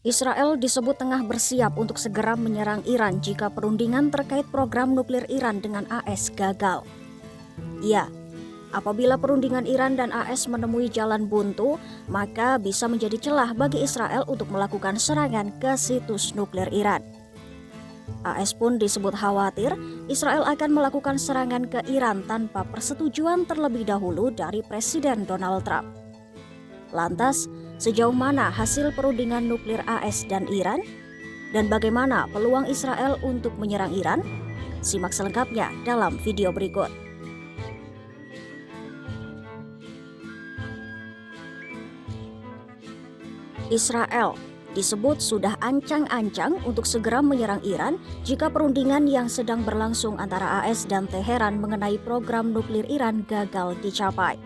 Israel disebut tengah bersiap untuk segera menyerang Iran jika perundingan terkait program nuklir Iran dengan AS gagal. Ya, apabila perundingan Iran dan AS menemui jalan buntu, maka bisa menjadi celah bagi Israel untuk melakukan serangan ke situs nuklir Iran. AS pun disebut khawatir Israel akan melakukan serangan ke Iran tanpa persetujuan terlebih dahulu dari Presiden Donald Trump. Lantas, sejauh mana hasil perundingan nuklir AS dan Iran? Dan bagaimana peluang Israel untuk menyerang Iran? Simak selengkapnya dalam video berikut. Israel disebut sudah ancang-ancang untuk segera menyerang Iran jika perundingan yang sedang berlangsung antara AS dan Teheran mengenai program nuklir Iran gagal dicapai.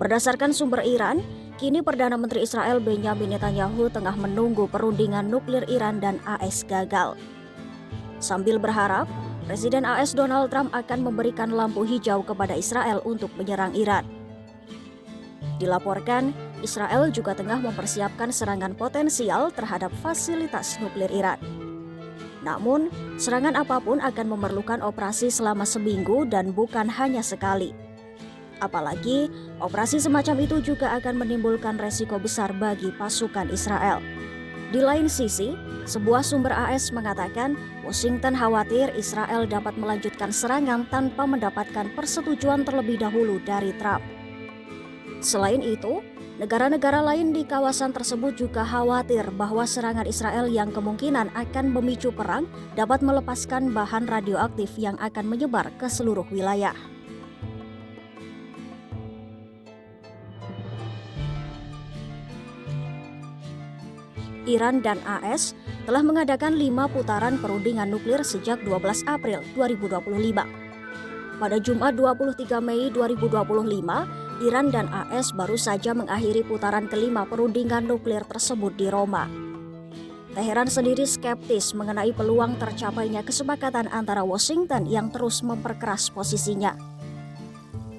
Berdasarkan sumber Iran, kini Perdana Menteri Israel Benjamin Netanyahu tengah menunggu perundingan nuklir Iran dan AS gagal. Sambil berharap, Presiden AS Donald Trump akan memberikan lampu hijau kepada Israel untuk menyerang Iran. Dilaporkan, Israel juga tengah mempersiapkan serangan potensial terhadap fasilitas nuklir Iran. Namun, serangan apapun akan memerlukan operasi selama seminggu dan bukan hanya sekali. Apalagi, operasi semacam itu juga akan menimbulkan resiko besar bagi pasukan Israel. Di lain sisi, sebuah sumber AS mengatakan Washington khawatir Israel dapat melanjutkan serangan tanpa mendapatkan persetujuan terlebih dahulu dari Trump. Selain itu, negara-negara lain di kawasan tersebut juga khawatir bahwa serangan Israel yang kemungkinan akan memicu perang dapat melepaskan bahan radioaktif yang akan menyebar ke seluruh wilayah. Iran dan AS telah mengadakan 5 putaran perundingan nuklir sejak 12 April 2025. Pada Jumat 23 Mei 2025, Iran dan AS baru saja mengakhiri putaran kelima perundingan nuklir tersebut di Roma. Teheran sendiri skeptis mengenai peluang tercapainya kesepakatan antara Washington yang terus memperkeras posisinya.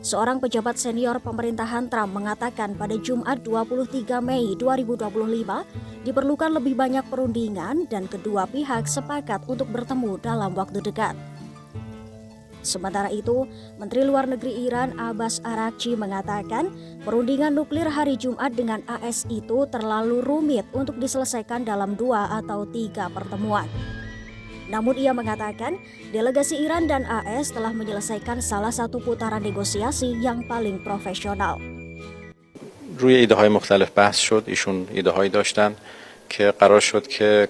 Seorang pejabat senior pemerintahan Trump mengatakan pada Jumat 23 Mei 2025 diperlukan lebih banyak perundingan dan kedua pihak sepakat untuk bertemu dalam waktu dekat. Sementara itu, Menteri Luar Negeri Iran Abbas Araghchi mengatakan perundingan nuklir hari Jumat dengan AS itu terlalu rumit untuk diselesaikan dalam 2 atau 3 pertemuan. Namun ia mengatakan delegasi Iran dan AS telah menyelesaikan salah satu putaran negosiasi yang paling profesional. روی ایده های مختلف بحث شد. ایشون ایده هایی داشتن که قرار شد که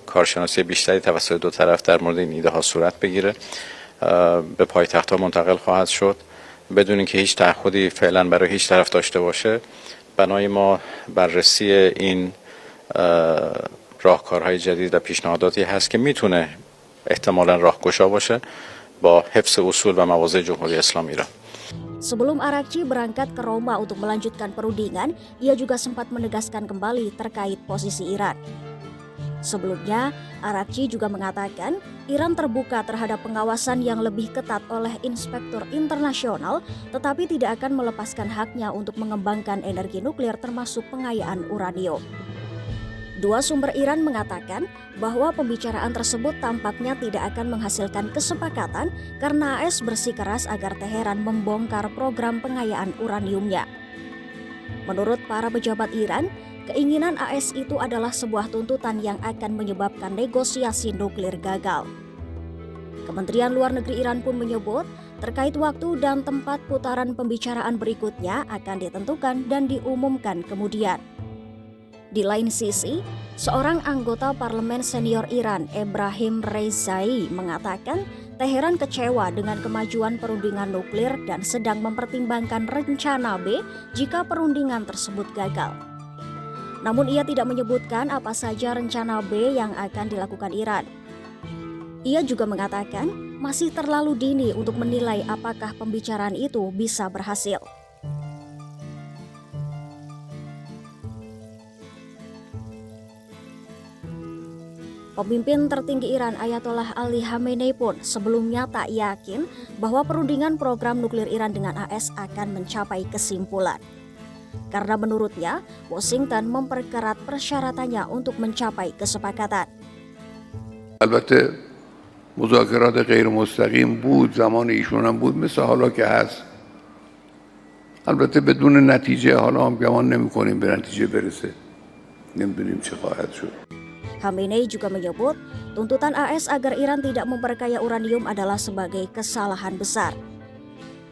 کارشناسی بیشتری توسط دو طرف در مورد این ایده ها صورت بگیره. به پایتخت ها منتقل خواهد شد بدون اینکه هیچ تعهدی فعلا برای هیچ طرف داشته باشه. بنای ما بررسی این راهکارهای جدید و پیشنهاداتی هست که میتونه احتمالاً راهگشا باشه با حفظ اصول و مواضع جمهوری اسلامی ایران. Sebelum Araghchi berangkat ke Roma untuk melanjutkan perundingan, ia juga sempat menegaskan kembali terkait posisi Iran. Sebelumnya, Araghchi juga mengatakan Iran terbuka terhadap pengawasan yang lebih ketat oleh inspektur internasional, tetapi tidak akan melepaskan haknya untuk mengembangkan energi nuklir termasuk pengayaan uranium. Dua sumber Iran mengatakan bahwa pembicaraan tersebut tampaknya tidak akan menghasilkan kesepakatan karena AS bersikeras agar Teheran membongkar program pengayaan uraniumnya. Menurut para pejabat Iran, keinginan AS itu adalah sebuah tuntutan yang akan menyebabkan negosiasi nuklir gagal. Kementerian Luar Negeri Iran pun menyebut terkait waktu dan tempat putaran pembicaraan berikutnya akan ditentukan dan diumumkan kemudian. Di lain sisi, seorang anggota parlemen senior Iran, Ebrahim Rezaei, mengatakan Teheran kecewa dengan kemajuan perundingan nuklir dan sedang mempertimbangkan rencana B jika perundingan tersebut gagal. Namun ia tidak menyebutkan apa saja rencana B yang akan dilakukan Iran. Ia juga mengatakan masih terlalu dini untuk menilai apakah pembicaraan itu bisa berhasil. Pemimpin tertinggi Iran Ayatollah Ali Khamenei pun sebelumnya tak yakin bahwa perundingan program nuklir Iran dengan AS akan mencapai kesimpulan. karena menurutnya Washington memperkerat persyaratannya untuk mencapai kesepakatan. البته مذاکرات غیر مستقیم بود، زمان ایشون هم بود، مثل حالا که هست. البته بدون نتیجه، حالا هم گمان نمی‌کنیم به نتیجه برسه. نمی‌دونیم چه خواهد شد. Khamenei juga menyebut tuntutan AS agar Iran tidak memperkaya uranium adalah sebagai kesalahan besar.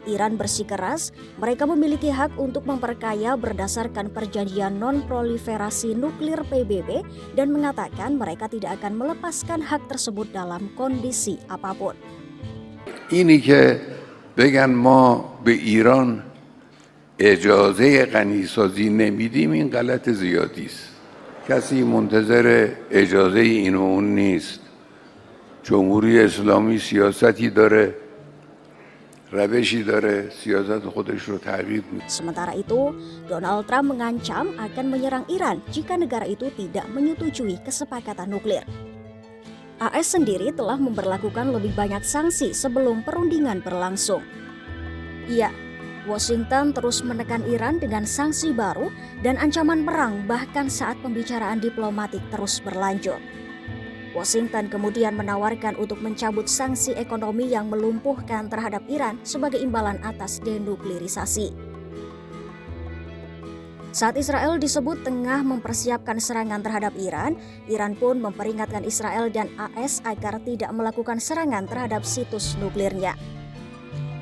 Iran bersikeras mereka memiliki hak untuk memperkaya berdasarkan perjanjian non-proliferasi nuklir PBB dan mengatakan mereka tidak akan melepaskan hak tersebut dalam kondisi apapun. اینی که بگن ما به ایران اجازه غنیسازی نمیدیم این غلط زیادی است. کسی منتظر اجازه این و اون نیست. جمهوری اسلامی سیاستی داره، روشی داره، سیاست خودش رو تغییر میده. Sementara itu, Donald Trump mengancam akan menyerang Iran jika negara itu tidak menyetujui kesepakatan nuklir. AS sendiri telah memberlakukan lebih banyak sanksi sebelum perundingan berlangsung. Iya, Washington terus menekan Iran dengan sanksi baru dan ancaman perang bahkan saat pembicaraan diplomatik terus berlanjut. Washington kemudian menawarkan untuk mencabut sanksi ekonomi yang melumpuhkan terhadap Iran sebagai imbalan atas denuklirisasi. Saat Israel disebut tengah mempersiapkan serangan terhadap Iran, Iran pun memperingatkan Israel dan AS agar tidak melakukan serangan terhadap situs nuklirnya.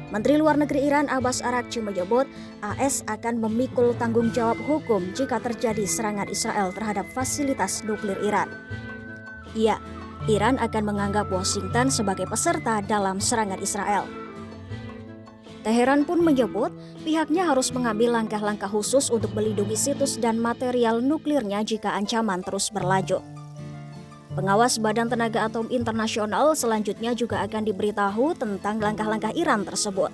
Menteri Luar Negeri Iran Abbas Araghchi menyebut AS akan memikul tanggung jawab hukum jika terjadi serangan Israel terhadap fasilitas nuklir Iran. Iya, Iran akan menganggap Washington sebagai peserta dalam serangan Israel. Teheran pun menyebut pihaknya harus mengambil langkah-langkah khusus untuk melindungi situs dan material nuklirnya jika ancaman terus berlanjut. Pengawas Badan Tenaga Atom Internasional selanjutnya juga akan diberitahu tentang langkah-langkah Iran tersebut.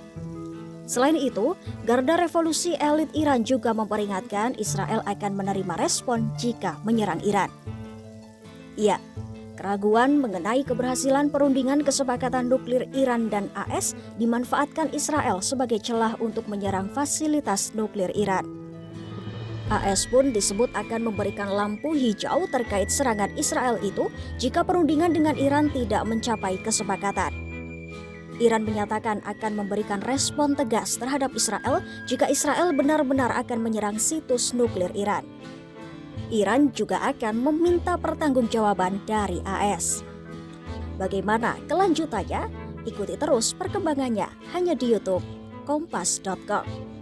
Selain itu, Garda Revolusi Elit Iran juga memperingatkan Israel akan menerima respon jika menyerang Iran. Iya, keraguan mengenai keberhasilan perundingan kesepakatan nuklir Iran dan AS dimanfaatkan Israel sebagai celah untuk menyerang fasilitas nuklir Iran. AS pun disebut akan memberikan lampu hijau terkait serangan Israel itu jika perundingan dengan Iran tidak mencapai kesepakatan. Iran menyatakan akan memberikan respon tegas terhadap Israel jika Israel benar-benar akan menyerang situs nuklir Iran. Iran juga akan meminta pertanggungjawaban dari AS. Bagaimana kelanjutannya? Ikuti terus perkembangannya hanya di YouTube Kompas.com.